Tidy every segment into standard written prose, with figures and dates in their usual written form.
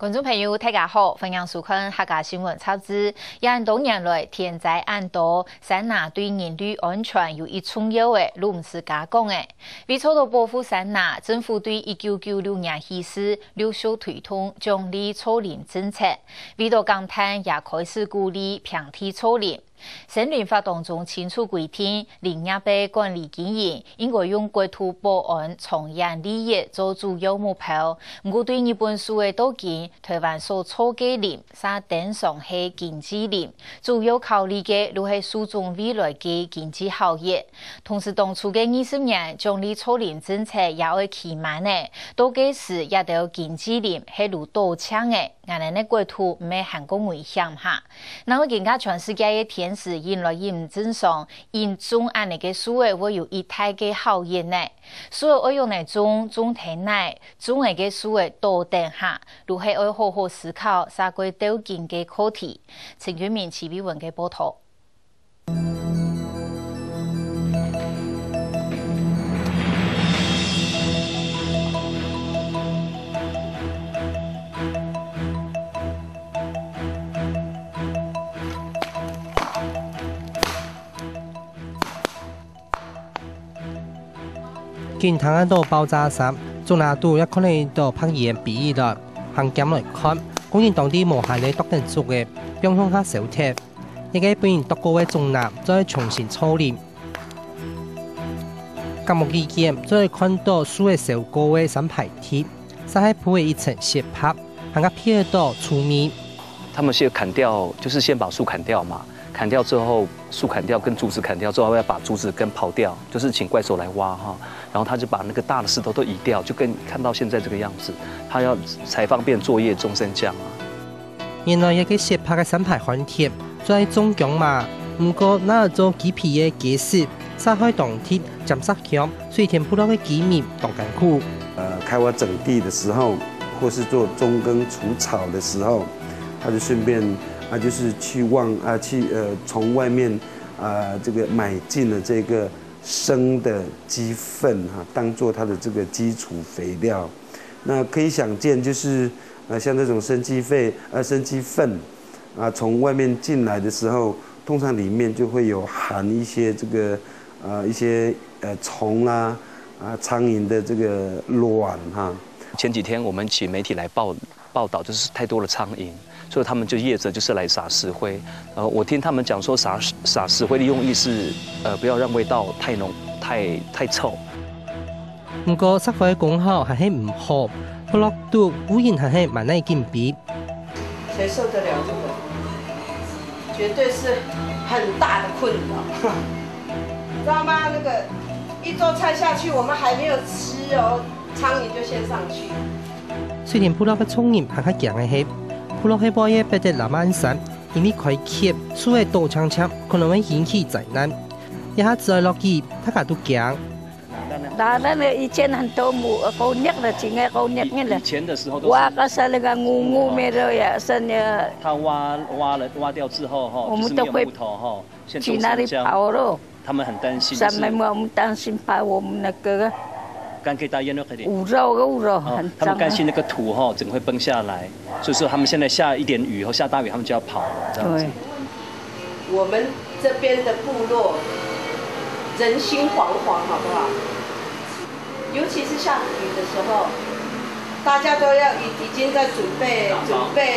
观众朋友，大家好，欢迎收看客家新闻插枝。多年来，天灾暗多，山拿对人类安全有一重要的，都唔是假讲的。为做到保护山拿，政府对1996年起始陆续推动奖励草林政策，为到钢炭也开始鼓励平地草林。森林法当中清楚规定，林业被管理经营应该用国土保安、长远利益做主要目标。不过，对日本所的岛建，台湾所草嘅林，沙顶上系经济林，主要考虑嘅都系注重未来嘅经济效益。同时，当初嘅20年奖励草林政策也会期满呢，到嗰时也得经济林系如刀枪嘅，俺哋呢国土唔系很高危险哈。那我更加全世界嘅天时引来认真上，因中按你嘅所谓会有一太嘅效应呢。所以我用嚟中体内中嘅所谓多等下，如系要好好思考啥个条件嘅课题。陈俊明、齐比文嘅报道。見睇得到爆炸聲，仲拿到一可能到拍嘢比喻啦。行檢來看，果然當啲無限嘅獨人族嘅，並向下小貼，一個本然獨個嘅中南再重新操練。咁目意見再看到數嘅小個嘅三排鐵，晒喺鋪嘅一層斜拍，行個撇到出面。他們先砍掉，就是先把樹砍掉嘛。砍掉之後，樹砍掉跟竹子砍掉之後，要把竹子根刨掉，就是請怪手來挖哈。然後他就把那個大的石頭都移掉，就跟看到現在這個樣子，他要才方便作業終身匠啊。原來一個斜拍嘅三排焊貼，在中疆嘛，唔過那做幾皮嘅技術，殺開銅鐵，斬殺強，水田鋪落嘅幾米當艱苦。開挖整地的時候，或是做中耕除草的時候，他就順便。就是從外面這個買進了這個生的雞糞哈，當做它的這個基礎肥料。那可以想見，就是像這種生雞糞從外面進來的時候，通常裡面就會有含一些這個一些蟲啊蒼蠅的這個卵哈。前幾天我們請媒體來報道，就是太多的蒼蠅。所以他們就業者就是來撒石灰，我聽他們講說撒石灰的用意是，不要讓味道太濃、太臭。不過撒灰嘅功效係唔好，不落毒污染係蠻難鑑別。誰受得了這個？絕對是很大的困擾，知道嗎？那個一桌菜下去，我們還沒有吃哦，蒼蠅就先上去。雖然鋪落嘅蒼蠅係強嘅係。鋪落去半夜不得南安山，因為開闢所謂刀槍槍，可能會引起災難。一下子落雨，大家都驚。那以前很多狗肉的，整個狗肉的。以前的時候都挖個是那個烏沒的呀，是那。他挖掉之後哈，我們都會去哪裡跑咯？他們很擔心。什麼我們擔心怕我們那個。污肉很髒。他們擔心那個土哈整會崩下來，所以說他們現在下一點雨或下大雨，他們就要跑了。這樣子。我們這邊的部落人心惶惶，好不好？尤其是下雨的時候，大家都要已經在準備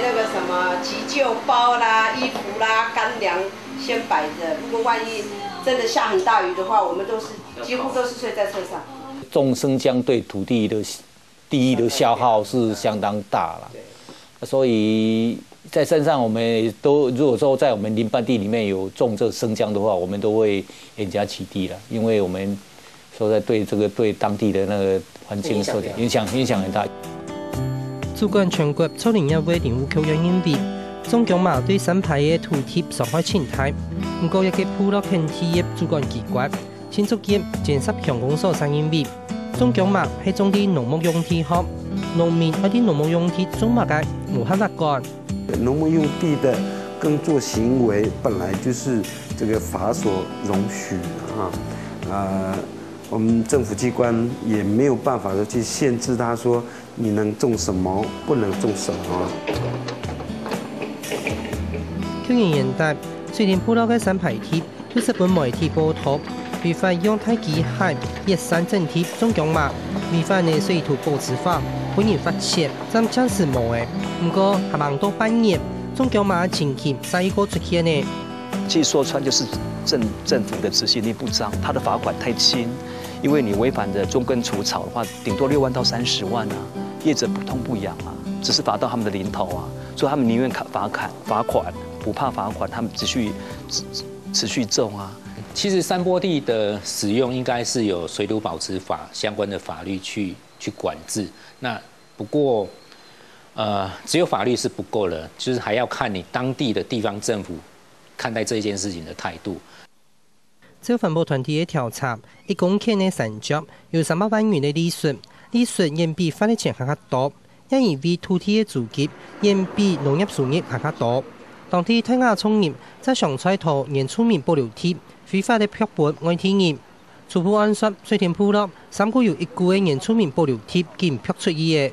那個什麼急救包啦、衣服啦、乾糧先擺着。如果萬一真的下很大雨的話，我們幾乎都是睡在車上。種生薑對土地的第一的消耗是相當大了，所以在山上我們都如果說在我們林班地裡面有種這生薑的話，我們都會嚴加起地了，因為我們說在對當地的那個環境受影響很大。主管全國草林業會林務局認為，中疆嘛對山排嘅土地傷害淺態，不過一個鋪落平地嘅主管機關。新竹縣建設鄉公所3認為，中疆嘛係種啲農牧用地項，農民嗰啲農牧用地種乜嘅無限立幹。農牧用地的耕作行為本來就是這個法所容許哈，我們政府機關也沒有辦法去限制他說你能种什么，不能种什么。去年元旦，水田埔落嘅三排铁，對日本媒體報道，違反用太極海熱山整體總共嘛，違反嘅水土保持法，本人罰錢，暫暫時冇嘅。不過下忙到半年，總共嘛情形再一個出現呢。其實說穿就是政府的執行力不彰，他的罰款太輕，因為你違反的中耕除草的話，頂多6萬到30萬啊，業者不痛不癢啊，只是罰到他們的零頭啊，所以他們寧願罰款。不怕罰款，他們持續種啊。其實山坡地的使用應該是有水土保持法相關的法律去管制。那不過，只有法律是不夠的，就是還要看你當地的地方政府看待這件事情的態度。照環保團體嘅調查，一公頃嘅山腳有300萬元嘅利潤，利潤遠比發的錢更加多，因為土地嘅租金遠比農業收入更加多。當地泰雅創業在上菜頭原住民保留地，非法的漂泊外地人。初步按說，水田埔落3個有1股嘅原住民保留地竟漂出去嘅。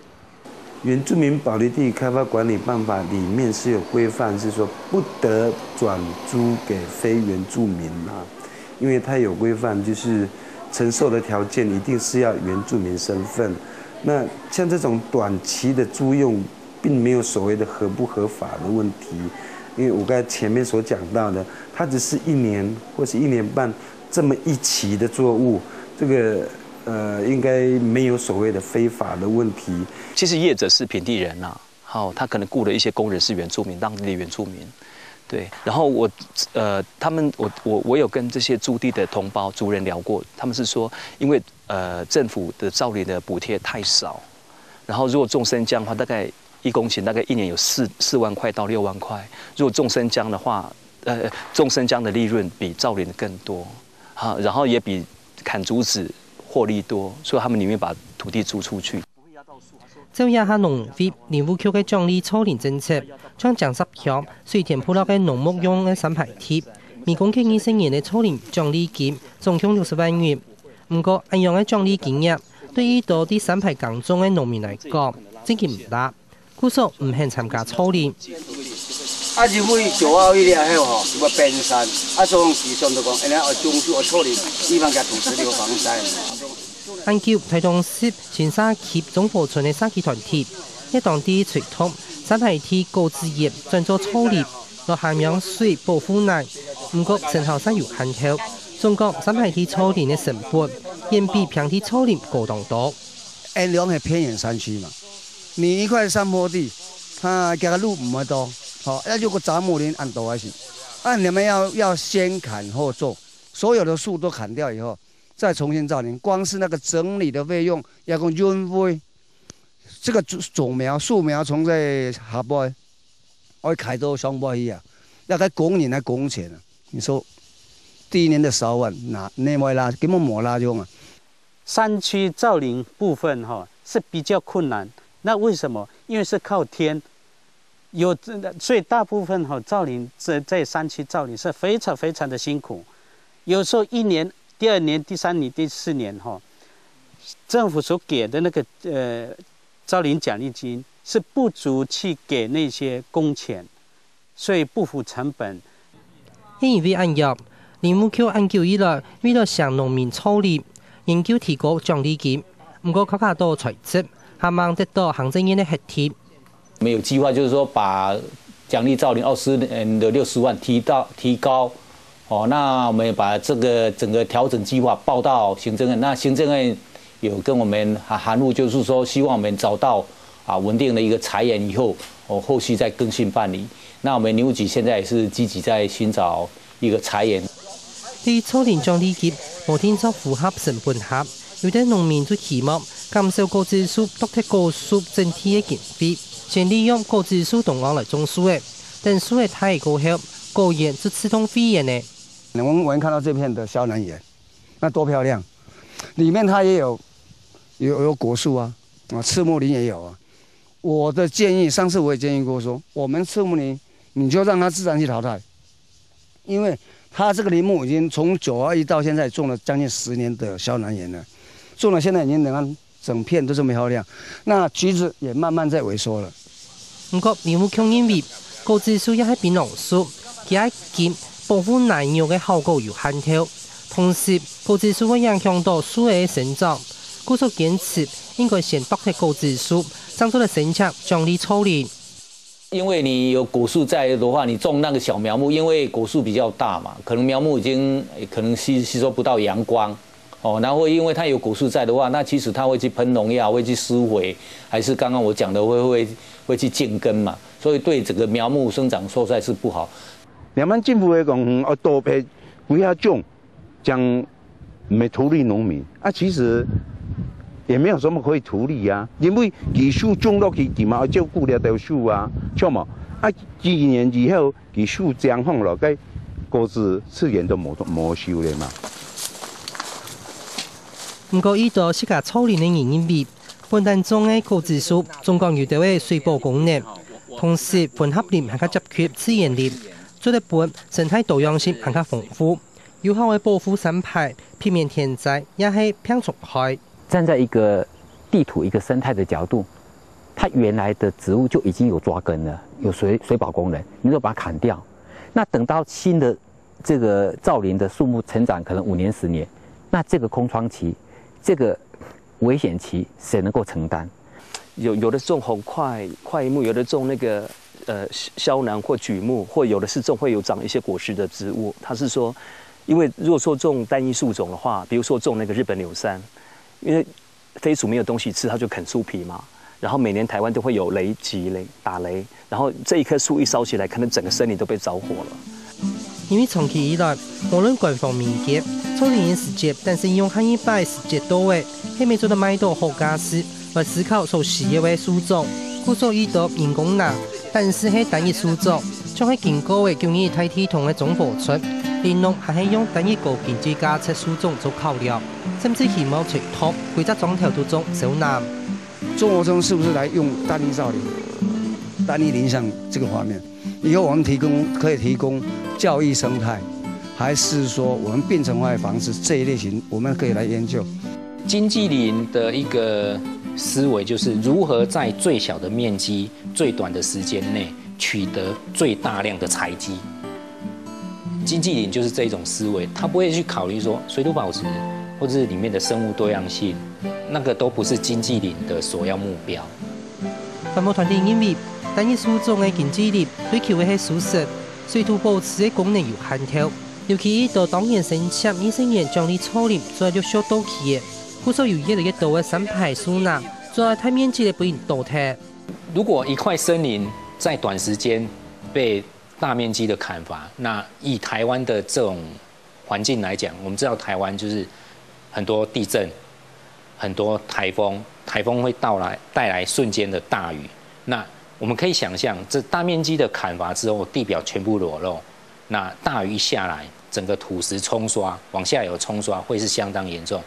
原住民保留地開發管理辦法裡面是有規範，是說不得轉租給非原住民啊，因為它有規範，就是承受的條件一定是要原住民身份。那像這種短期的租用，並沒有所謂的合不合法的問題。因為我剛才前面所講到的，它只是1年或是1年半這麼一期的作物，這個應該沒有所謂的非法的問題。其實業者是平地人啊，好，他可能雇了一些工人是原住民，當地的原住民，對。然後我有跟這些租地的同胞族人聊過，他們是說，因為政府的造林的補貼太少，然後如果種生薑的話，大概1公頃大概1年有4萬塊到6萬塊。如果種生薑的話，種生薑的利潤比造林的更多，然後也比砍竹子獲利多，所以他們寧願把土地租出去。就一下農會林務局嘅獎勵草林政策，將50項水田埔落嘅農牧用嘅3排鐵，每公頃20年嘅草林獎勵金總共60萬元。不過，按樣嘅獎勵金額對於到啲3排耕種嘅農民嚟講，真係唔大。故所唔肯參加草林。啊，日尾做啊，迄個迄吼，什麼變山，啊，所以時常就講，人家要種樹草林，地方嘅土石流防曬。研究台中市前沙協總河村嘅沙基團體，喺當地推動3排鐵高置業轉做草林，落涵養水保護內，不過成效上有限後。中國3排鐵草林嘅成本遠比平地草林高當多。安良係偏遠山區嘛。你一塊山坡地，它這個路唔會多，好，那如果雜木林按多還是，你們要先砍後種，所有的樹都砍掉以後，再重新造林，光是那個整理的費用要講運費，這個種苗樹苗從在下坡，我開到上坡去啊，要睇工人來工錢啊，你說第一年的10萬，那沒拉，根本沒拉用啊。山區造林部分是比較困難。那為什麼？因為是靠天，所以大部分造林在山區造林是非常非常的辛苦。有時候1年、第2年、第3年、第4年政府所給的那個造林獎勵金是不足去給那些工錢，所以不符成本。因為按入林務局研究以來，為了向農民草林研究提高獎勵金，不過較多財政。希望得到行政院的核貼。沒有計劃，就是說把獎勵造林20年的60萬提高。那我們把這個整個調整計劃報到行政院，那行政院有跟我們函覆，就是說希望我們找到穩定的一個財源以後，後續再更新辦理。那我們林務局現在也是積極在尋找一個財源。對草林獎勵金無天作符合成本合，有啲農民就期望減少高質素、獨特高速整體嘅經費，先利用高質素同樣來種樹嘅，等樹嘅太高後，果園就自動廢園呢。我們看到這片的肖南園，那多漂亮！裡面它也有果樹啊，赤木林也有啊。我的建議，上次我也建議過說，我們赤木林你就讓它自然去淘汰，因為它這個林木已經從921到現在種了將近10年的肖南園了，種了現在已經能整片都这么漂亮。那橘子也慢慢在萎缩了。不过，林武强认为，高质素也係檳榔樹，佢喺結保護耐藥嘅效果有限條，同時高質素會影響到樹嘅成長，故所堅持應該先剝離高質素，長出的生長獎勵草林。因为你有果树在的话，你种那个小苗木，因为果树比较大嘛，可能苗木已经可能吸收不到阳光，哦，然后因为它有果树在的话，那其实它会去喷农药，会去施肥，还是刚刚我讲的会去建根嘛，所以对整个苗木生长受灾是不好。两岸政府的讲多批几下种，将没土地农民啊，其实。也没有什么可以处理啊，因为技术种落去，起码要照顾了条树啊，像嘛啊，几年以后技术降放了，该果子自然都没收了嘛。不過依度適合草林嘅原味，本當中嘅果子樹總共有到嘅水保功能，同時混合林係較集缺自然林，做得本生態多樣性係較豐富，有效嘅保護生態，避免天災，也係平除害。站在一个地土、一个生态的角度，它原来的植物就已经有抓根了，有水保功能，你就把它砍掉。那等到新的这个造林的树木成长，可能5年、10年，那这个空窗期、这个危险期，谁能够承担？有的种红块木，有的种那个肖楠或榉木，或有的是种会有长一些果实的植物。他是说，因为如果说种单一树种的话，比如说种那个日本柳杉。因为飞鼠没有东西吃，它就啃树皮嘛。然后每年台湾都会有打雷，然后这一棵树一烧起来，可能整个森林都被着火了。因为長期以來，無論官方民間，草林世界，但是用漢一百世界多位，係未做得買到好家私來思考所需要嘅樹種，故所遇到人工拿，但是係單一樹種，將係經過嘅叫你睇系統嘅總付出。連農還係用單一個經濟價值樹種做考量，甚至希望隨託規則裝條都種小南。中国中是不是来用单一造林、单一林相这个方面？以后我们可以提供教育生态，还是说我们变成化的房子这一类型，我们可以来研究。经济林的一个思维就是如何在最小的面积、最短的时间内取得最大量的采集。经济林就是这一种思维，他不会去考虑说水土保持或者是里面的生物多样性，那个都不是经济林的首要目标。環保團體認為，單一樹種嘅經濟林追求嘅係舒適，水土保持嘅功能有限條，尤其依度當然生產20年將啲草林做咗小到期嘅，故所有越來越多嘅生態樹林做太面積嘅不應倒塌。如果一塊森林在短時間被大面積的砍伐，那以台灣的這種環境來講，我們知道台灣就是很多地震、很多台風會帶來瞬間的大雨。那我們可以想象，這大面積的砍伐之後，地表全部裸露，那大雨一下來，整個土石沖刷往下游沖刷，會是相當嚴重。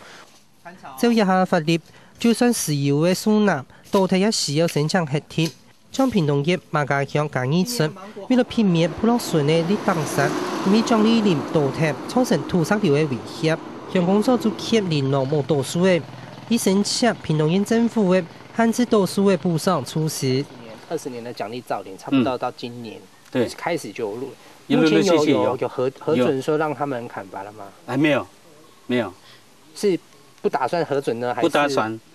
照一下法律，就算石油嘅樹林，倒塌也需要生產核鐵。將屏東縣馬家鄉嘉義村為了避免普洛順嘅啲當山，因為將呢林倒塌，造成土石流嘅威脅。鄉公所就協林農冇倒樹嘅，以申請屏東縣政府嘅限制倒樹嘅補償措施。20年的獎勵造林，差不多到今年，對，開始就錄。目前有核准說讓他們砍伐了嗎？還沒有，是不打算核准呢？還是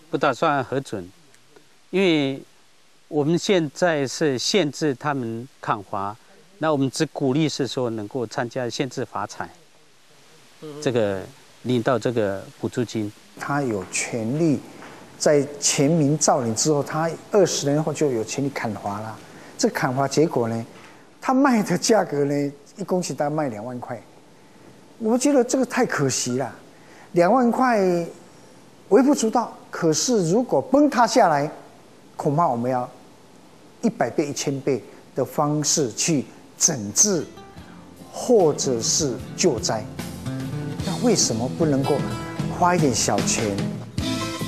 不打算核准，因為我們現在是限制他們砍伐，那我們只鼓勵是說能夠參加限制伐採，這個領到這個補助金。他有權利在全民造林之後，他20年後就有權利砍伐了。這個砍伐結果呢，他賣的價格呢，1公頃大概賣2萬塊。我覺得這個太可惜了，2萬塊微不足道。可是如果崩塌下來，恐怕我們要100倍、1000倍的方式去整治，或者是救災。那為什麼不能夠花一點小錢？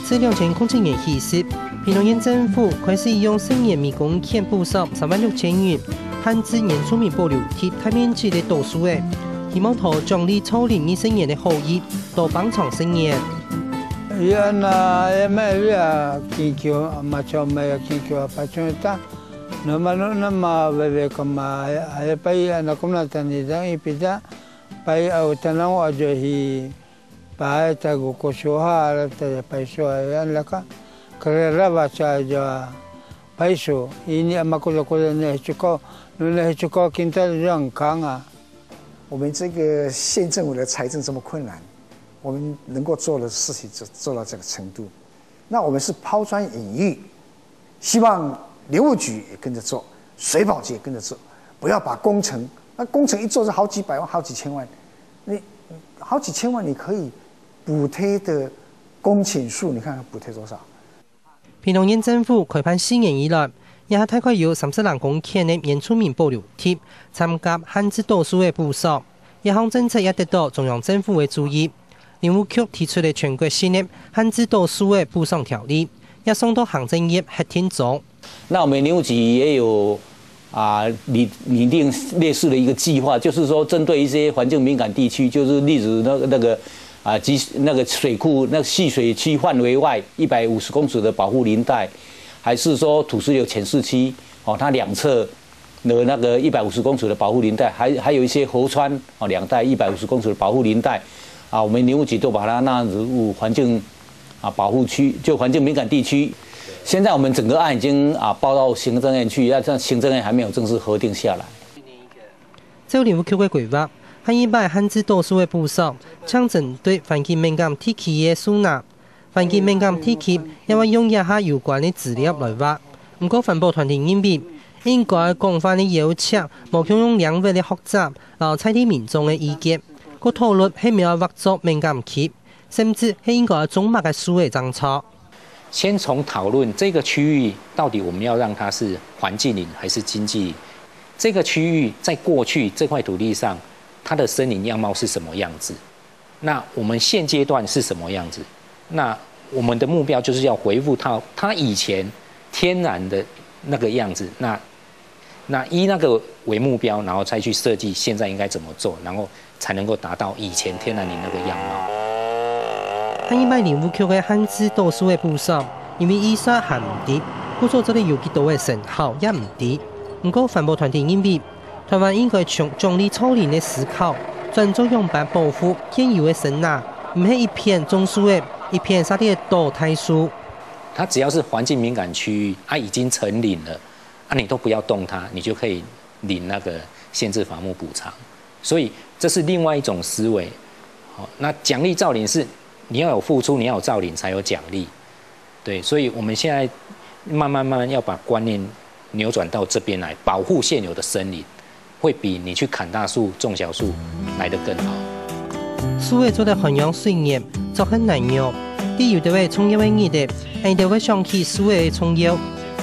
自2007年起時，屏東縣政府開始用10年米工錢補償36000元，限制原住民保留地大面積的倒樹嘅，希望托獎勵草林20年的好意，多幫助10年。Ya na ya kikyo macho me kikyo pachunta nama bebe kama ay pai anakumna tanidang ipida pai au tanang ajohi pai tagu koshoha ta paiso yan laka karera bacha jo paiso ini amakulo ko ne chuko kinta rang kanga。我们这个县政府的财政这么困难，我们能够做的事情做到这个程度，那我们是抛砖引玉，希望林务局也跟着做，水保局也跟着做，不要把工程，那工程一做是好几百万、好几千万，你好几千万你可以补贴的工钱数，你看看补贴多少？屏東縣政府開辦4年以來，也大概有30人公頃的原住民保留地參加漢字讀書的補償，一項政策也得到中央政府的注意。林務局提出的全國性的漢字讀書的補償條例，也送到行政院核定中。那我們林務局也有擬定類似的一個計劃，就是說針對一些環境敏感地區，就是例如那個水庫那個蓄水區範圍外150公尺的保護林帶，還是說土石流潛勢區它兩側的那個150公尺的保護林帶，還有一些河川兩帶150公尺的保護林帶，我們林務局都把它納入環境保護區，就環境敏感地區。現在我們整個案已經報到行政院去，但行政院還沒有正式核定下來。照林務局的規劃，下一擺漢字讀書的補償，將針對環境敏感地區的收納。環境敏感地區也會用一下有關的資料來畫。不過環保團體認為，應該廣泛的要求，無強用兩位的學習，然後採聽民眾的意見。個討論係咪要劃作敏感區，甚至係應該種麥嘅書的政策。先從討論這個區域到底我們要讓它是環境林還是經濟林？這個區域在過去這塊土地上，它的森林樣貌是什麼樣子？那我們現階段是什麼樣子？那我們的目標就是要恢復它以前天然的那個樣子。那依那個為目標，然後再去設計現在應該怎麼做，然後才能夠達到以前天然林那個樣貌。下一擺林務局嘅漢字讀書嘅補償，因為預算還唔低，故所做嘅有幾多嘅成效也唔低。不過環保團體認為，台灣應該從種理草林嘅思考，專注用來保護現有嘅生態，唔係一片種樹嘅，一片沙地嘅倒太樹。它只要是環境敏感區域，已經成林了，你都不要動它，你就可以領那個限制伐木補償。所以這是另外一種思維。那獎勵造林是。你要有付出，你要有造林才有獎勵，對，所以我們現在慢慢要把觀念扭轉到這邊來，保護現有的森林，會比你去砍大樹、種小樹來得更好。樹會做得很養水業，就很難用。啲有啲位創業嘅議題，係啲位想起樹嘅創業。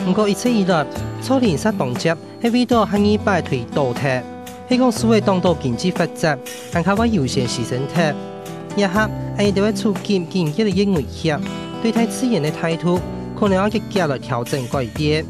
不過一直以來，草林殺動接係為咗下一擺推倒退，係講樹會當到經濟發展，但係話優先犧牲體。一下係哋會促進經濟嘅危險，對待自然嘅態度可能要加來調整改變。